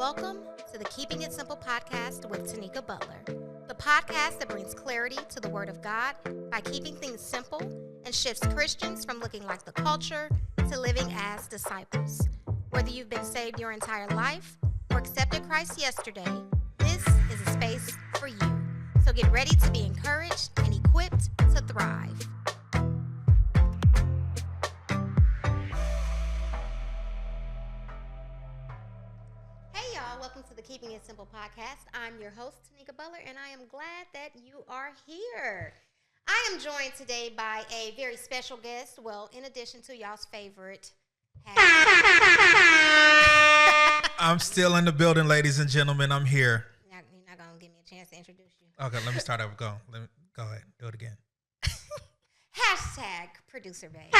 Welcome to the Keeping It Simple podcast with Tenika Butler, the podcast that brings clarity to the Word of God by keeping things simple and shifts Christians from looking like the culture to living as disciples. Whether you've been saved your entire life or accepted Christ yesterday, this is a space for you. So get ready to be encouraged and equipped to thrive. Welcome to the Keeping It Simple podcast. I'm your host, Tenika Butler, and I am glad that you are here. I am joined today by a very special guest. Well, in addition to y'all's favorite. I'm still in the building, ladies and gentlemen. I'm here. You're not going to give me a chance to introduce you. Okay, let me start over. Go ahead. Do it again. Hashtag producer babe.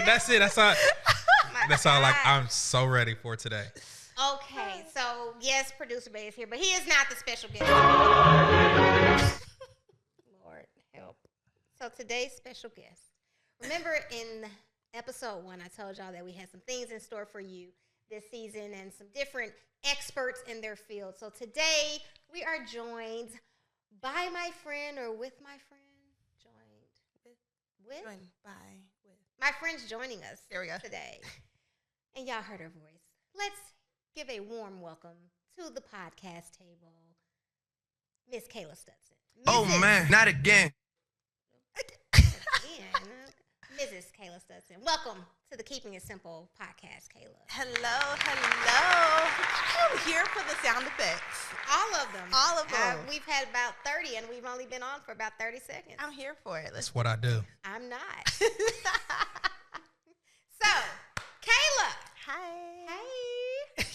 That's it. That's all. That's all. Like, I'm so ready for today. Okay, so yes, producer Bay is here, but he is not the special guest. Lord help. So today's special guest. Remember in episode 1, I told y'all that we had some things in store for you this season and some different experts in their field. So today we are joined by my friend or with my friend. My friend's joining us today. And y'all heard her voice. Let's give a warm welcome to the podcast table, Miss Kayla Stutson. Oh, man, not again. Mrs. Kayla Stutson. Welcome to the Keeping It Simple podcast, Kayla. Hello. I'm here for the sound effects. All of them. We've had about 30, and we've only been on for about 30 seconds. I'm here for it. That's what I do. I'm not. So, Kayla. Hi.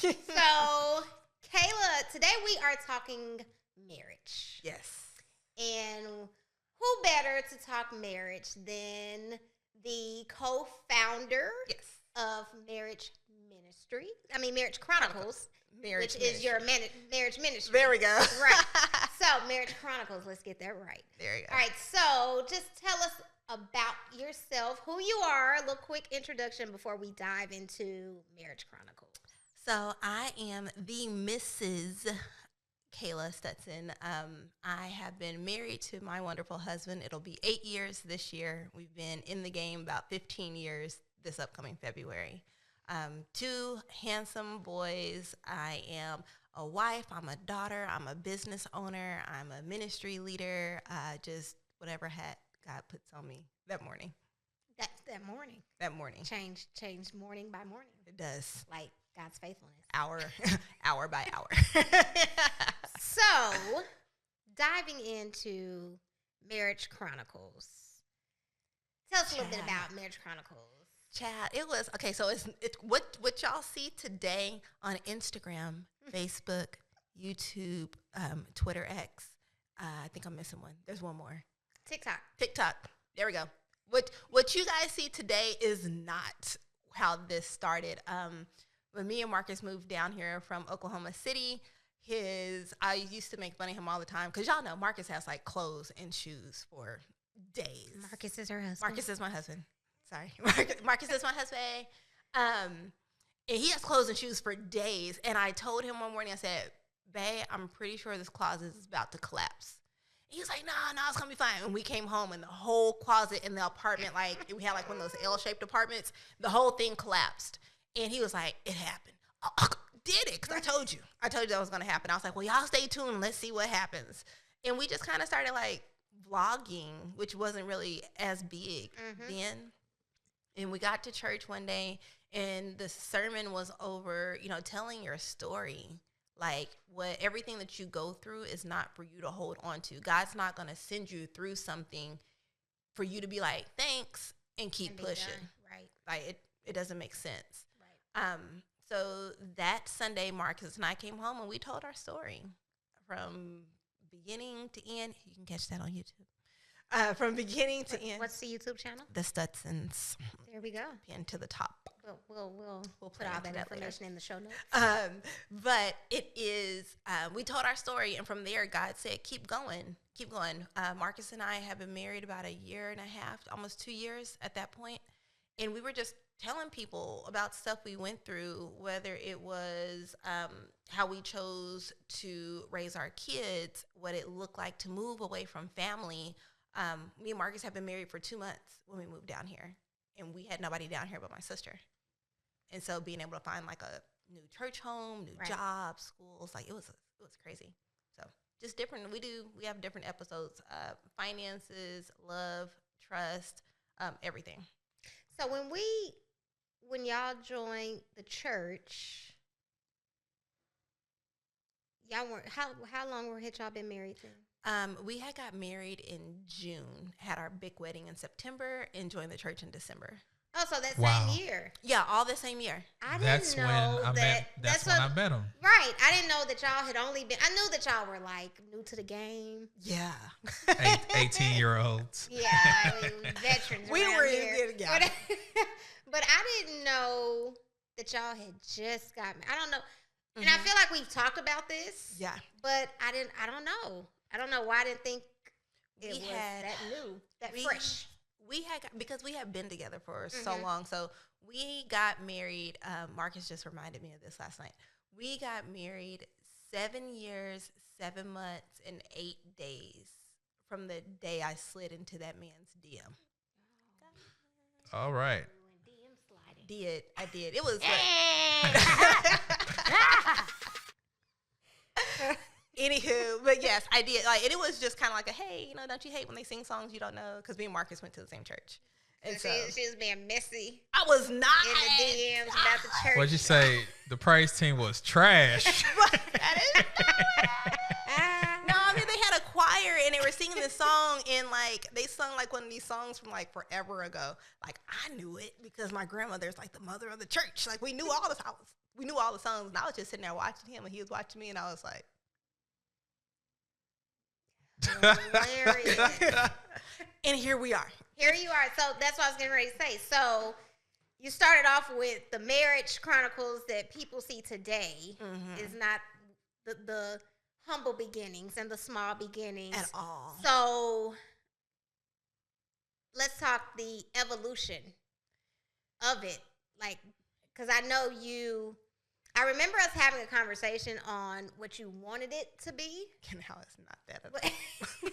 So, Kayla, today we are talking marriage. Yes. And who better to talk marriage than the co-founder of Marriage Chronicles, which is your marriage ministry. There we go. Right. So, Marriage Chronicles, let's get that right. There you go. All right, so just tell us about yourself, who you are, a little quick introduction before we dive into Marriage Chronicles. So, I am the Mrs. Kayla Stutson. I have been married to my wonderful husband. It'll be 8 years this year. We've been in the game about 15 years this upcoming February. 2 handsome boys. I am a wife. I'm a daughter. I'm a business owner. I'm a ministry leader. Just whatever hat God puts on me that morning. That morning. That morning. Change morning by morning. It does. Like God's faithfulness. Hour by hour. So, diving into Marriage Chronicles. Tell us a little bit about Marriage Chronicles. Chad, it was, okay, so it's what y'all see today on Instagram, Facebook, YouTube, Twitter X. I think I'm missing one. There's one more. TikTok. There we go. What you guys see today is not how this started. When me and Marcus moved down here from Oklahoma City, I used to make fun of him all the time because y'all know Marcus has like clothes and shoes for days. Marcus is her husband. Marcus is my husband. Sorry. Marcus is my husband. And he has clothes and shoes for days. And I told him one morning, I said, babe, I'm pretty sure this closet is about to collapse. He was like, no, it's going to be fine. And we came home and the whole closet in the apartment, like we had like one of those L-shaped apartments, the whole thing collapsed. And he was like, it happened. Did it? Because I told you that was going to happen. I was like, well, y'all stay tuned. Let's see what happens. And we just kind of started like vlogging, which wasn't really as big then. And we got to church one day and the sermon was over, telling your story. Like everything that you go through is not for you to hold on to. God's not going to send you through something for you to be like, thanks, and keep pushing. Right. Like it doesn't make sense. Right. So that Sunday, Marcus and I came home and we told our story from beginning to end. You can catch that on YouTube. From beginning to end. What's the YouTube channel? The Stutsons. There we go. Pinned to the top. We'll put all that information in the show notes. But it is, we told our story, and from there, God said, keep going. Marcus and I have been married about a year and a half, almost 2 years at that point. And we were just telling people about stuff we went through, whether it was how we chose to raise our kids, what it looked like to move away from family. Me and Marcus have been married for 2 months when we moved down here, and we had nobody down here but my sister. And so being able to find like a new church home, new jobs, schools, like it was crazy. So just different. We have different episodes: finances, love, trust, everything. So when y'all joined the church, y'all weren't how long had y'all been married then? We had got married in June, had our big wedding in September, and joined the church in December. Oh, so that Wow. same year. Yeah, all the same year. I That's didn't know when I met. That's when I met him. Right. I didn't know that y'all had only been. I knew that y'all were like new to the game. Yeah. 18-year-olds. Yeah, I mean, veterans. We around were here. in, yeah. But I didn't know that y'all had just got. I don't know, and I Mhm. feel like we've talked about this. Yeah. But I didn't. I don't know. I don't know why I didn't think it We was had- that new, that we- fresh. Because we had been together for so long. So we got married. Marcus just reminded me of this last night. We got married 7 years, 7 months, and 8 days from the day I slid into that man's DM. All right. I did. It was anywho, but yes, I did. Like, and it was just kind of like a, hey, don't you hate when they sing songs you don't know? Because me and Marcus went to the same church. And so She was being messy I was not in the DMs about the church. What'd you say? The praise team was trash. No, I mean, they had a choir and they were singing this song, and like they sung like one of these songs from like forever ago. Like I knew it because my grandmother's like the mother of the church. Like we knew all the songs, and I was just sitting there watching him, and he was watching me, and I was like, Hilarious. and here we are. Here you are. So that's what I was getting ready to say. So you started off with the marriage chronicles that people see today is not the humble beginnings and the small beginnings At all. So let's talk the evolution of it. Like, because I know I remember us having a conversation on what you wanted it to be. And how it's not that at all.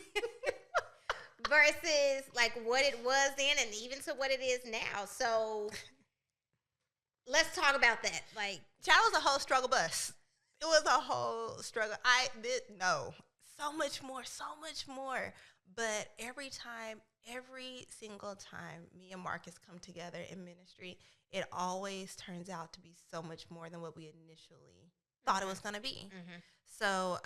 Versus like what it was then and even to what it is now. So let's talk about that. Like, Child was a whole struggle bus. It was a whole struggle. So much more. But every single time me and Marcus come together in ministry, it always turns out to be so much more than what we initially thought it was going to be. So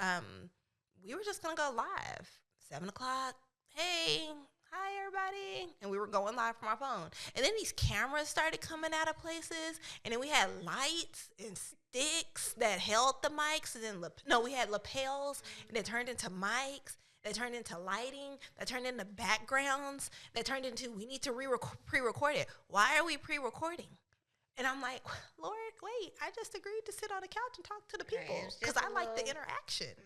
we were just going to go live, 7 o'clock. Hey, hi, everybody. And we were going live from our phone. And then these cameras started coming out of places. And then we had lights and sticks that held the mics. And then, we had lapels. And it turned into mics. That turned into lighting. That turned into backgrounds. That turned into, we need to pre-record it. Why are we pre-recording? And I'm like, Lord, wait, I just agreed to sit on the couch and talk to the people. Because I like the interaction.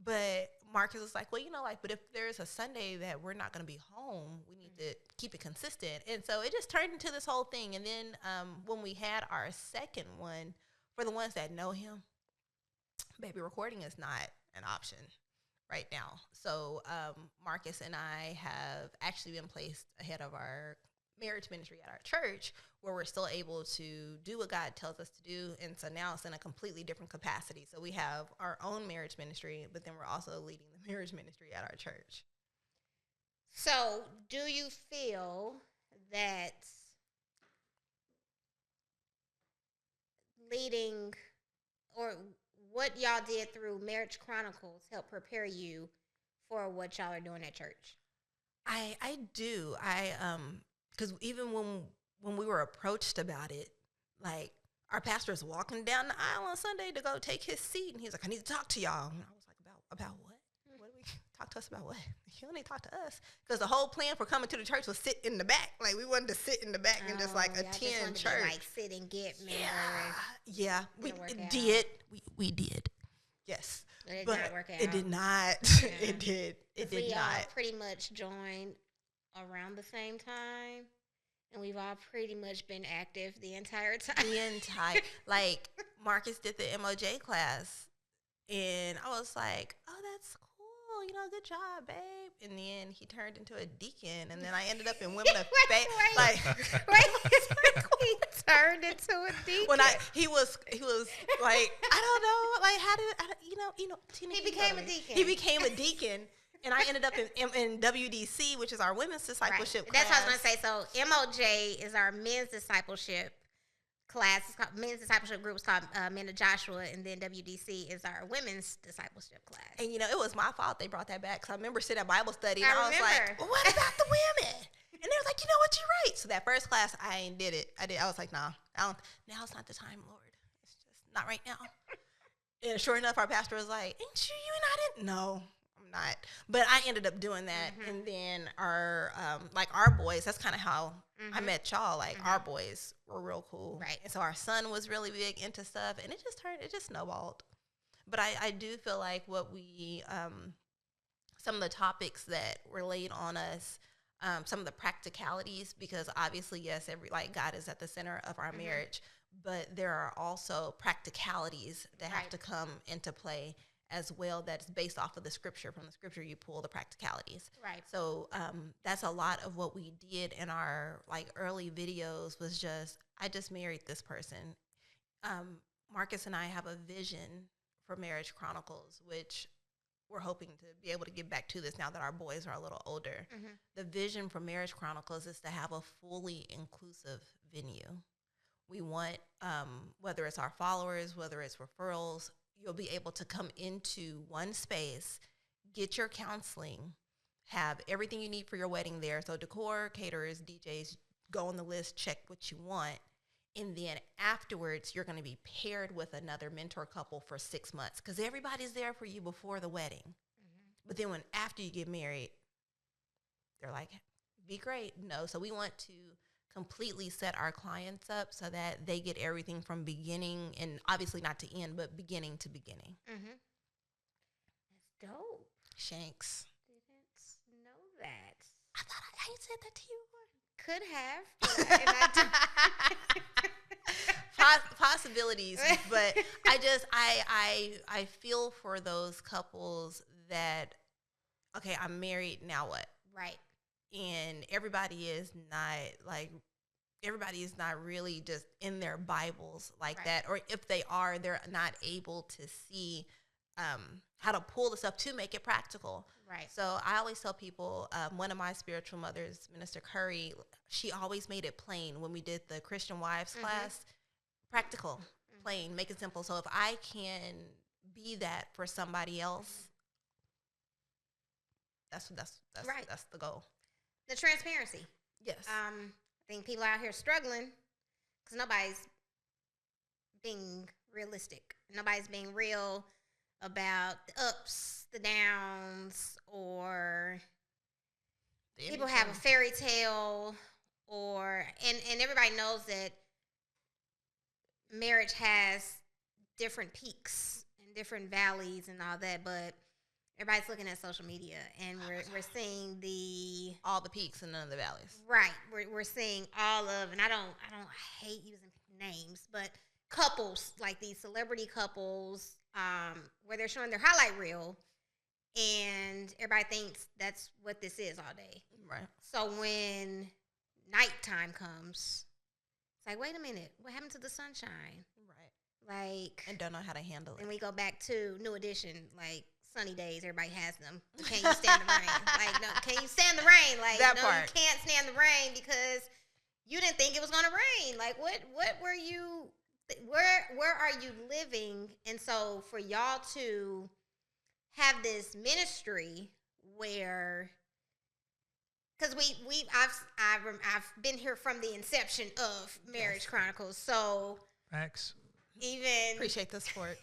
But Marcus was like, well, but if there's a Sunday that we're not going to be home, we need to keep it consistent. And so it just turned into this whole thing. And then when we had our second one, for the ones that know him, baby, recording is not an option right now. So Marcus and I have actually been placed ahead of our marriage ministry at our church, where we're still able to do what God tells us to do. And so now it's in a completely different capacity. So we have our own marriage ministry, but then we're also leading the marriage ministry at our church. So do you feel that leading or what y'all did through Marriage Chronicles helped prepare you for what y'all are doing at church? I do. Because even when we were approached about it, like our pastor was walking down the aisle on Sunday to go take his seat, and he was like, I need to talk to y'all. And I was like, about what? What do we talk to us about what? You don't need to talk to us. Because the whole plan for coming to the church was sit in the back. Like we wanted to sit in the back and just like attend church. To like sit and get me. Yeah. We did. We did. Yes. But it did not work out. It did not. Yeah. It did. It did we not. all pretty much joined around the same time. And we've all pretty much been active the entire time. Like, Marcus did the MOJ class, and I was like, oh, that's cool. You know, good job, babe. And then he turned into a deacon, and then I ended up in Women of Faith. Like, he turned into a deacon. When he was like, I don't know, like, how did, Tina, he became a deacon. He became a deacon. And I ended up in WDC, which is our women's discipleship class. That's what I was going to say. So MOJ is our men's discipleship class. It's called, men's discipleship group is called Men of Joshua, and then WDC is our women's discipleship class. And, it was my fault they brought that back, because I remember sitting at Bible study, and I was like, well, what about the women? And they were like, you know what, you're right. So that first class, I ain't did it. I was like, nah, now's not the time, Lord. It's just not right now. And sure enough, our pastor was like, ain't you and I didn't know. Not, but I ended up doing that, and then our boys. That's kind of how I met y'all. Like, our boys were real cool, right? And so our son was really big into stuff, and it just snowballed. But I do feel like what we some of the topics that were laid on us, some of the practicalities, because obviously, yes, God is at the center of our marriage, but there are also practicalities that have to come into play as well, that's based off of the scripture. From the scripture, you pull the practicalities. Right. So that's a lot of what we did in our early videos was just, I just married this person. Marcus and I have a vision for Marriage Chronicles, which we're hoping to be able to get back to this now that our boys are a little older. The vision for Marriage Chronicles is to have a fully inclusive venue. We want, whether it's our followers, whether it's referrals, you'll be able to come into one space, get your counseling, have everything you need for your wedding there. So decor, caterers, DJs, go on the list, check what you want. And then afterwards, you're going to be paired with another mentor couple for 6 months, because everybody's there for you before the wedding. But then after you get married, they're like, be great. No, so we want to completely set our clients up so that they get everything from beginning, and obviously not to end, but beginning to beginning. That's dope. Shanks. Didn't know that. I thought I said that to you. Could have. Possibilities, but I feel for those couples that, okay, I'm married, now what? Right. And everybody is not really just in their Bibles like that. Or if they are, they're not able to see how to pull this up to make it practical. Right. So I always tell people, one of my spiritual mothers, Minister Curry, she always made it plain when we did the Christian Wives class, practical, plain, make it simple. So if I can be that for somebody else, that's right. That's the goal. The transparency. Yes. I think people out here struggling because nobody's being realistic. Nobody's being real about the ups, the downs, or people have a fairy tale, and everybody knows that marriage has different peaks and different valleys and all that, but everybody's looking at social media, and we're seeing all the peaks and none of the valleys. Right. We're seeing all of, and I don't hate using names, but couples, like these celebrity couples, where they're showing their highlight reel, and everybody thinks that's what this is all day. Right. So when nighttime comes, it's like, wait a minute, what happened to the sunshine? Right. And don't know how to handle it. And we go back to New Edition, like, sunny days, everybody has them. Can you stand the rain? No, can you stand the rain? That no, part. You can't stand the rain because you didn't think it was going to rain. Like, what were you, where are you living? And so for y'all to have this ministry where, because I've been here from the inception of Marriage Chronicles, so Facts. Even appreciate the support.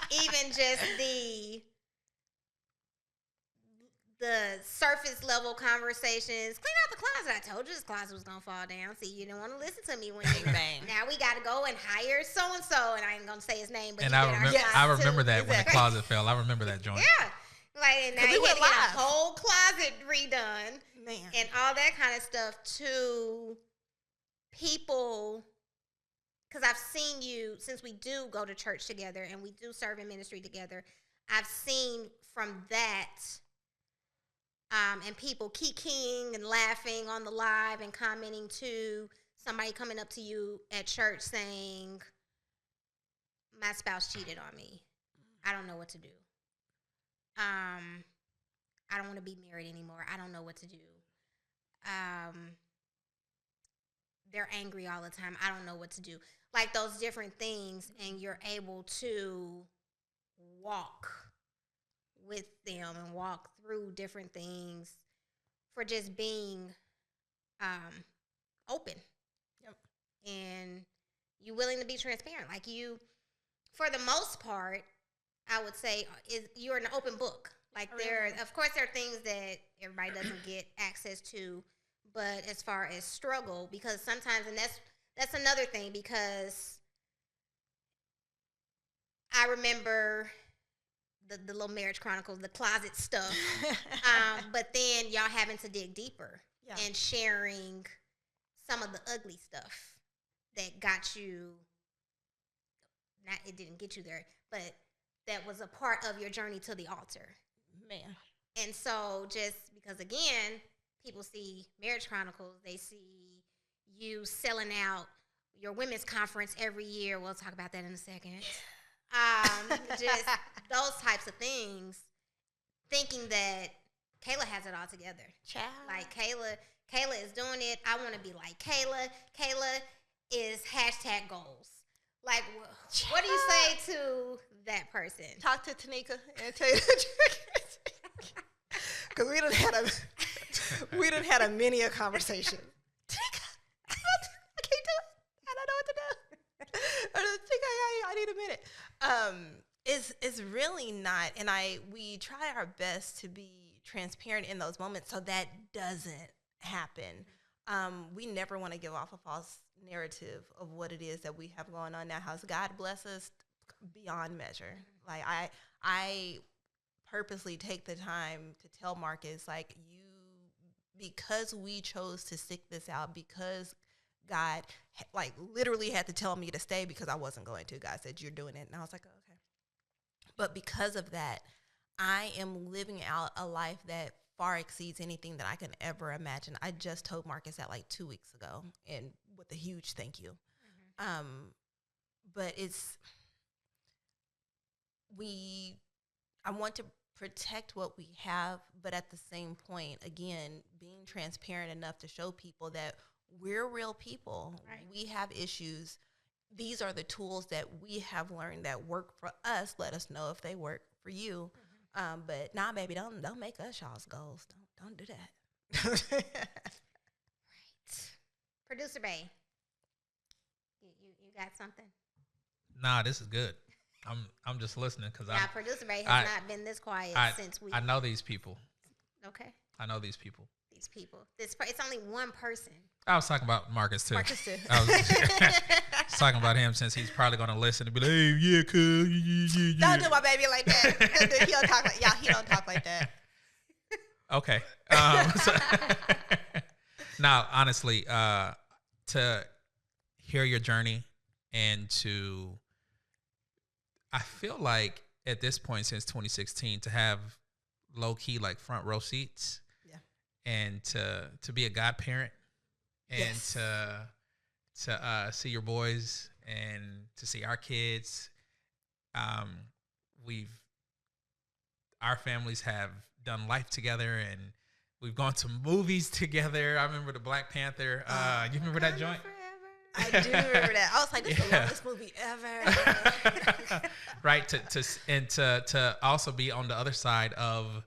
Even just the surface level conversations. Clean out the closet. I told you this closet was gonna fall down. See, you didn't want to listen to me when you bang. Now we got to go and hire so and so, and I ain't gonna say his name, but and I remember that when the closet fell. I remember that joint. Yeah, Like, and now you had to get a whole closet redone. Man. And all that kind of stuff to people. Because I've seen you, since we do go to church together and we do serve in ministry together, I've seen from that and people kikiing and laughing on the live and commenting to somebody coming up to you at church saying, my spouse cheated on me. I don't know what to do. I don't want to be married anymore. I don't know what to do. They're angry all the time. I don't know what to do. Like those different things, and you're able to walk with them and walk through different things for just being open. Yep. And you willing to be transparent. Like you, for the most part, I would say you're an open book. Like of course, there are things that everybody doesn't get access to, but as far as struggle, because sometimes, and that's another thing, because I remember the little marriage chronicles, the closet stuff, but then y'all having to dig deeper and sharing some of the ugly stuff that got you. Not it didn't get you there, but that was a part of your journey to the altar. Man. And so just because, again, people see Marriage Chronicles, they see you selling out your women's conference every year. We'll talk about that in a second. Just those types of things, thinking that Kayla has it all together. Child. Like Kayla is doing it. I want to be like Kayla. Kayla is # goals. Like, what do you say to that person? Talk to Tenika and tell you the truth. Because we done had a many a conversation. Tenika, I can't do it. I don't know what to do. Tenika, I need a minute. It's really not, and we try our best to be transparent in those moments so that doesn't happen. We never want to give off a false narrative of what it is that we have going on now. How's God bless us beyond measure. Like I purposely take the time to tell Marcus, like, because we chose to stick this out, because God like literally had to tell me to stay because I wasn't going to. God said, you're doing it. And I was like, oh, okay. But because of that, I am living out a life that far exceeds anything that I can ever imagine. I just told Marcus that like 2 weeks ago, and with a huge thank you. But I want to protect what we have, but at the same point, again, being transparent enough to show people that we're real people. Right. We have issues. These are the tools that we have learned that work for us. Let us know if they work for you. But nah, baby, don't make us y'all's goals. Don't do that. Right. Producer Bay, you got something? Nah, this is good. I'm just listening because Producer Bay has not been this quiet since we. I know these people. Okay. I know these people. It's only one person. I was talking about Marcus too. I was talking about him since he's probably going to listen and be like, hey, yeah, cuz. Yeah. Don't do my baby like that. He don't talk like he don't talk like that. Okay. Now, honestly, to hear your journey and I feel like at this point since 2016 to have low key like front row seats. And to be a godparent and yes. to see your boys and to see our kids, our families have done life together and we've gone to movies together. I remember the Black Panther. You remember that joint? I do remember that. I was like, this is the longest movie ever. Right. To also be on the other side of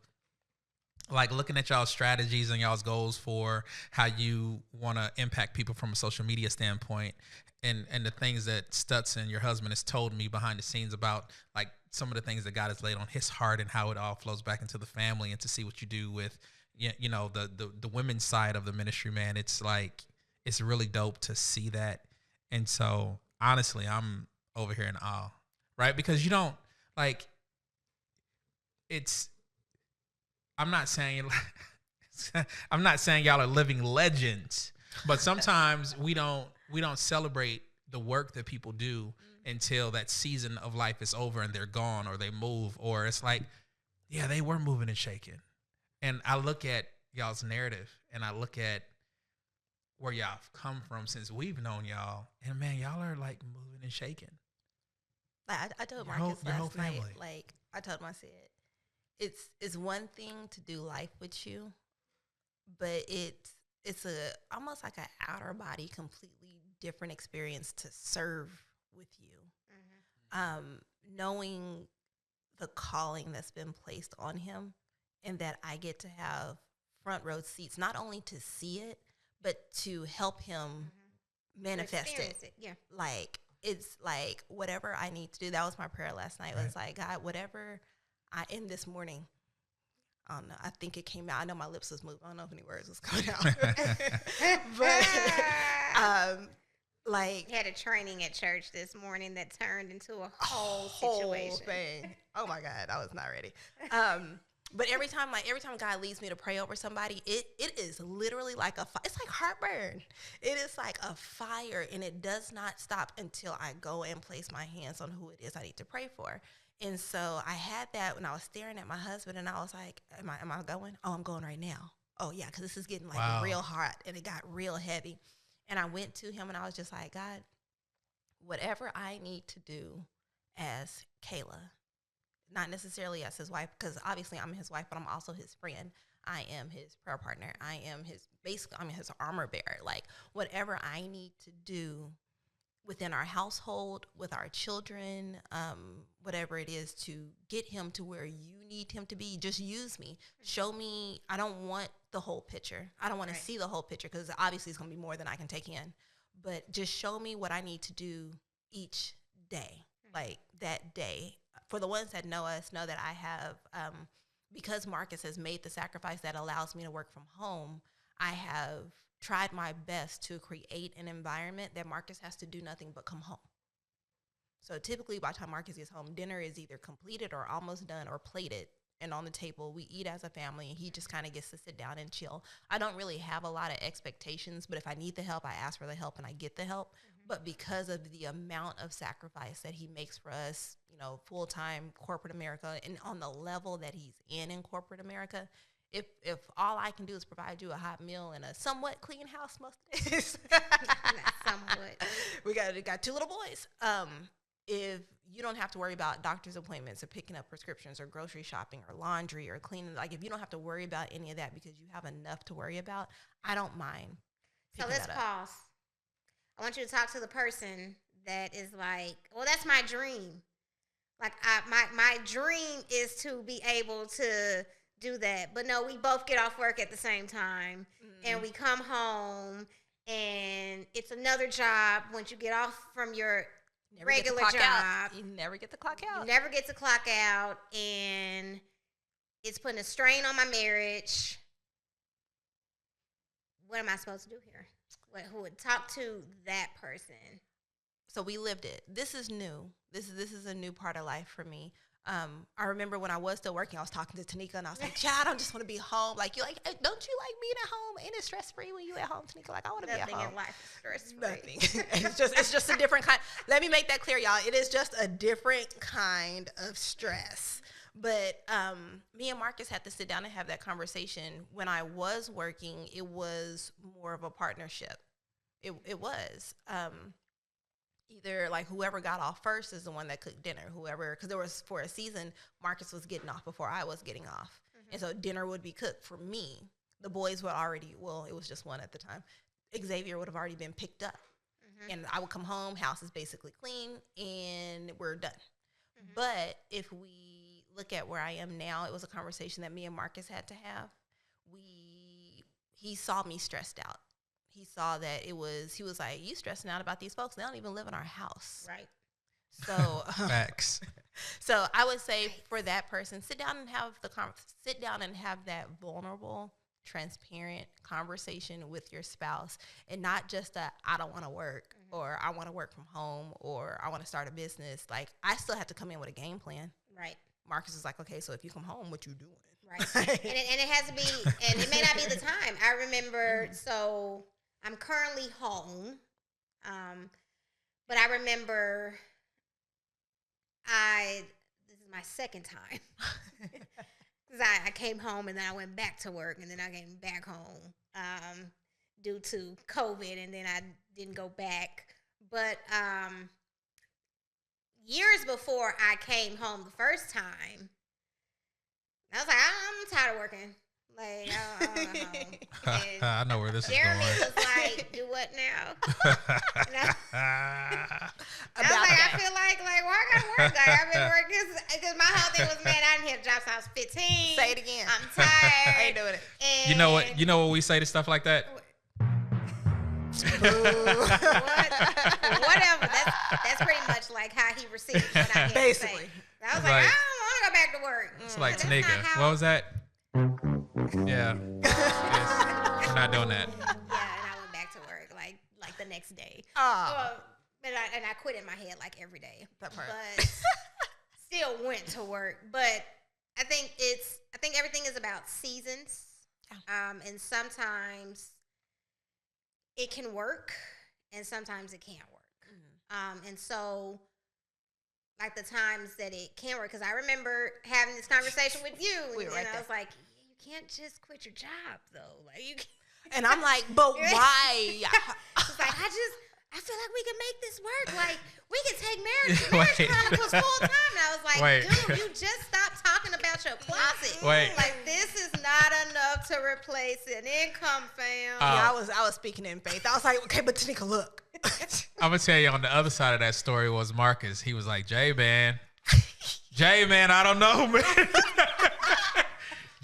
like looking at y'all's strategies and y'all's goals for how you want to impact people from a social media standpoint, and the things that Stutson, your husband, has told me behind the scenes about like some of the things that God has laid on his heart and how it all flows back into the family, and to see what you do with the women's side of the ministry, man. It's like it's really dope to see that. And so honestly, I'm over here in awe, right? Because you don't like it's I'm not saying I'm not saying y'all are living legends, but sometimes we don't celebrate the work that people do until that season of life is over and they're gone or they move, or it's like, yeah, they were moving and shaking. And I look at y'all's narrative and I look at where y'all have come from since we've known y'all, and man, y'all are like moving and shaking. Like I told Your Marcus whole last night, family. like I told him, I said, it's one thing to do life with you, but it's a almost like an outer body, completely different experience to serve with you. Knowing the calling that's been placed on him, and that I get to have front row seats, not only to see it, but to help him manifest it. Yeah. Like, it's like whatever I need to do. That was my prayer last night. Right. Was like, God, whatever I am this morning. I don't know. I think it came out. I know my lips was moving. I don't know if any words was coming out. But like, we had a training at church this morning that turned into a whole situation. Thing. Oh my God, I was not ready. But every time God leads me to pray over somebody, it is literally like it's like heartburn. It is like a fire, and it does not stop until I go and place my hands on who it is I need to pray for. And so I had that when I was staring at my husband, and I was like, am I going? Oh, I'm going right now. Oh yeah, because this is getting like real hot, and it got real heavy. And I went to him, and I was just like, God, whatever I need to do as Kayla, not necessarily as his wife, because obviously I'm his wife, but I'm also his friend. I am his prayer partner. I'm his armor bearer. Like, whatever I need to do within our household, with our children, whatever it is to get him to where you need him to be, just use me. Show me. I don't want the whole picture. I don't want to see the whole picture, because obviously it's going to be more than I can take in. But just show me what I need to do each day, like that day. For the ones that know us, know that I have, because Marcus has made the sacrifice that allows me to work from home, I have tried my best to create an environment that Marcus has to do nothing but come home. So typically by the time Marcus gets home, dinner is either completed or almost done or plated and on the table. We eat as a family, and he just kind of gets to sit down and chill. I don't really have a lot of expectations, but if I need the help, I ask for the help and I get the help. But because of the amount of sacrifice that he makes for us, full-time corporate America, and on the level that he's in corporate America, if all I can do is provide you a hot meal and a somewhat clean house most days, somewhat. We got two little boys. If you don't have to worry about doctor's appointments or picking up prescriptions or grocery shopping or laundry or cleaning, like if you don't have to worry about any of that because you have enough to worry about, I don't mind. So let's pause. I want you to talk to the person that is like, well, that's my dream. Like my dream is to be able to do that. But no, we both get off work at the same time, and we come home, and it's another job once you get off from your regular job. You never get to clock out. You never get to clock out, and it's putting a strain on my marriage. What am I supposed to do here? Who would talk to that person? So we lived it. This is new. This is a new part of life for me. I remember when I was still working, I was talking to Tenika, and I was like, "Child, I just want to be home." Like, don't you like being at home? Ain't it stress free when you at home, Tenika? Like, I want to be at home. Nothing in life is stress free. Nothing. It's just a different kind. Let me make that clear, y'all. It is just a different kind of stress. But me and Marcus had to sit down and have that conversation. When I was working, it was more of a partnership. It was. Either like whoever got off first is the one that cooked dinner, because there was, for a season, Marcus was getting off before I was getting off. And so dinner would be cooked for me. The boys were already, it was just one at the time. Xavier would have already been picked up. And I would come home, house is basically clean, and we're done. But if we look at where I am now, it was a conversation that me and Marcus had to have. He saw me stressed out. He saw that he was like, you stressing out about these folks. They don't even live in our house. Right. So Facts. So I would say for that person, sit down and have that vulnerable, transparent conversation with your spouse, and not just I don't want to work, or I want to work from home, or I want to start a business. Like, I still have to come in with a game plan. Right. Marcus is like, okay, so if you come home, what you doing? Right. and it has to be, and it may not be the time. I remember, so I'm currently home, but I remember this is my second time. Because I came home and then I went back to work and then I came back home due to COVID and then I didn't go back. But years before I came home the first time, I was like, I'm tired of working. Like, I don't want to go home. And I know where this Jeremy is was like, do what now? And I was About like, that. I feel like why I gotta work? Like, I've been working, because my whole thing was, man, I didn't hit a job since I was 15. Say it again. I'm tired. I ain't doing it. And You know what we say to stuff like that? Whatever. That's pretty much like how he received what I had to Basically. say. I was Like- like, I don't want to go back to work. It's like, That's not Tenika, how- what was that? Yeah. Yes. We're not doing that. Yeah, and I went back to work like the next day. Oh, And I quit in my head like every day. that part. But still went to work. But I think everything is about seasons. Yeah. And sometimes it can work and sometimes it can't work. And so like the times that it can work, because I remember having this conversation with you We were and right I there. was like, you can't just quit your job though. Like you can't. And I'm like, but why? It's like, I feel like we can make this work. Like, we can take Marriage Wait. Chronicles full time. And I was like, Wait. dude, you just stopped talking about your closet. Wait. Like, this is not enough to replace an income, fam. Yeah, I was speaking in faith. I was like, okay, but Tenika, look. I'm gonna tell you, on the other side of that story was Marcus. He was like, Jay, man, I don't know, man.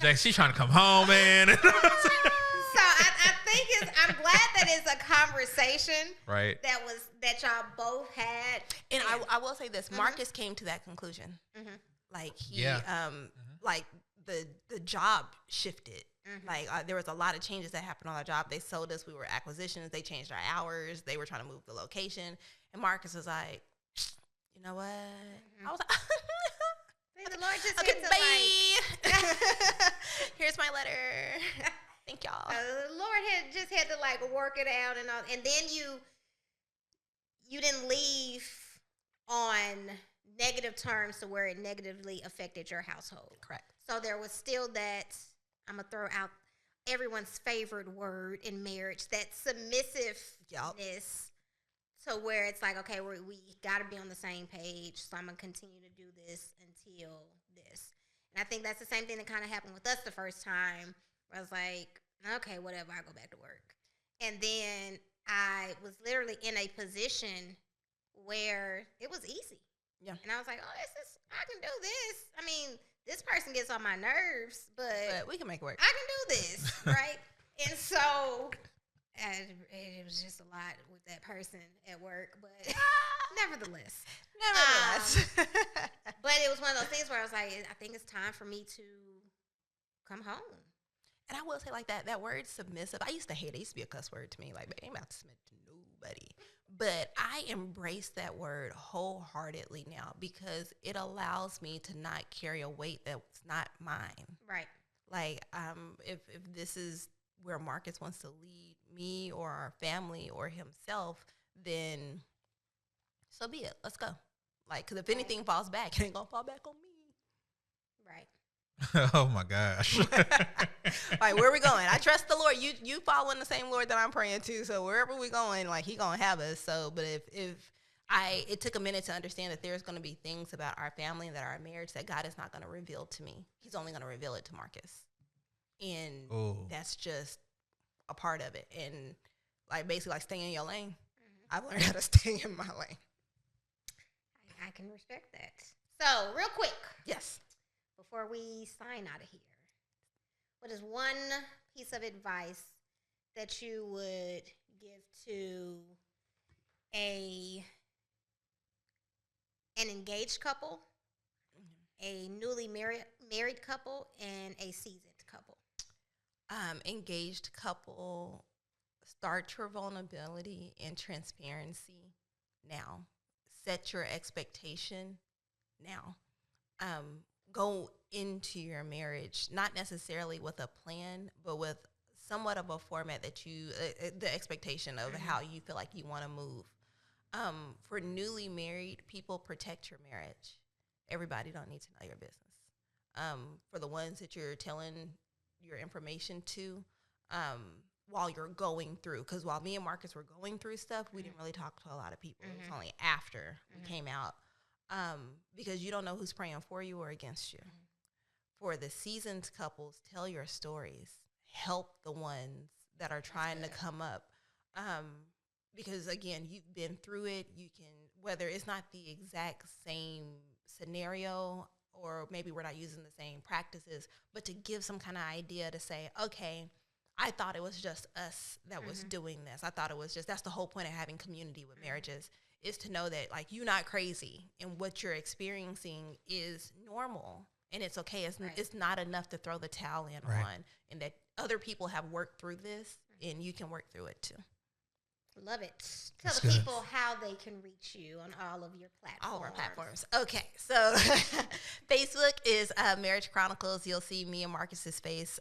Jay, she's trying to come home, man. So I think I'm glad that it's a conversation Right. that y'all both had. And I will say this, Marcus came to that conclusion. Like he, Yeah. like the job shifted. Like there was a lot of changes that happened on our job. They sold us. We were acquisitions. They changed our hours. They were trying to move the location. And Marcus was like, you know what? I was like, The Lord just okay, had to bye. Here's my letter. Thank y'all. The Lord just had to like work it out and all, and then you didn't leave on negative terms to where it negatively affected your household. Correct. So there was still that, I'm gonna throw out everyone's favorite word in marriage, that submissiveness, to where it's like, okay, we got to be on the same page. So I'm gonna continue to do this until this. And I think that's the same thing that kind of happened with us the first time. I was like, okay, whatever, I'll go back to work. And then I was literally in a position where it was easy. Yeah. And I was like, I can do this. I mean, this person gets on my nerves, but we can make it work. I can do this, right? And so it was just a lot with that person at work, but nevertheless. But it was one of those things where I was like, I think it's time for me to come home. And I will say, like, that word submissive, I used to hate it. It used to be a cuss word to me. Like, I ain't about to submit to nobody. But I embrace that word wholeheartedly now because it allows me to not carry a weight that's not mine. Right. Like, if this is where Marcus wants to lead me or our family or himself, then so be it. Let's go. Like, because if anything falls back, it ain't going to fall back on me. Right. Oh my gosh. Like, where are we going? I trust the Lord. You following the same Lord that I'm praying to. So wherever we going, like, he gonna have us. So, but it took a minute to understand that there's gonna be things about our family and that our marriage that God is not gonna reveal to me. He's only gonna reveal it to Marcus, and that's just a part of it. And like basically, like, stay in your lane. I've learned how to stay in my lane. I can respect that. So real quick. Yes. Before we sign out of here, what is one piece of advice that you would give to an engaged couple, a newly married couple, and a seasoned couple? Engaged couple, start your vulnerability and transparency now. Set your expectation now. go into your marriage, not necessarily with a plan, but with somewhat of a format that you, the expectation of how you feel like you want to move. For newly married people, protect your marriage. Everybody don't need to know your business. For the ones that you're telling your information to, while you're going through, because while me and Marcus were going through stuff, we didn't really talk to a lot of people. It was only after we came out, because you don't know who's praying for you or against you. For the seasoned couples, tell your stories. Help the ones that are trying to come up. Because, again, you've been through it. You can, whether it's not the exact same scenario or maybe we're not using the same practices, but to give some kind of idea to say, okay, I thought it was just us that was doing this. I thought it was just, that's the whole point of having community with marriages, is to know that, like, you're not crazy and what you're experiencing is normal and it's okay. It's not enough to throw the towel in on, and that other people have worked through this and you can work through it too. Love it. Tell the people how they can reach you on all of your platforms. All of our platforms. Okay, so Facebook is Marriage Chronicles. You'll see me and Marcus's face.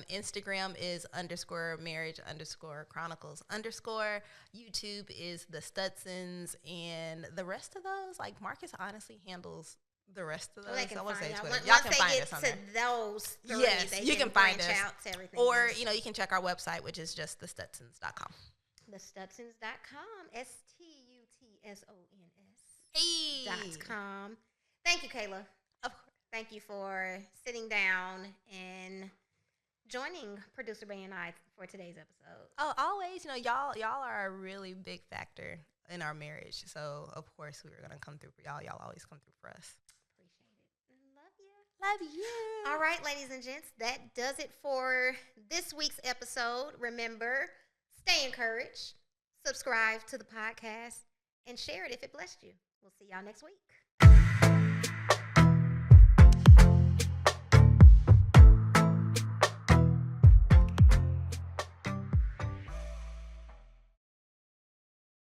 Instagram is _marriage_chronicles_. YouTube is the Stutsons, and the rest of those, like, Marcus honestly handles the rest of those. Well, I won't say Twitter. Once Y'all can they find get us on to there. those three, Yes, you can find us. out to everything Or, else. you can check our website, which is just thestutsons.com. thestutsons.com. Hey. .com. Thank you, Kayla. Of course. Thank you for sitting down and joining producer Bay and I for today's episode. Oh, always. Y'all are a really big factor in our marriage. So, of course, we were going to come through for y'all. Y'all always come through for us. Appreciate it. Love you. Love you. All right, ladies and gents, that does it for this week's episode. Remember, stay encouraged, subscribe to the podcast, and share it if it blessed you. We'll see y'all next week.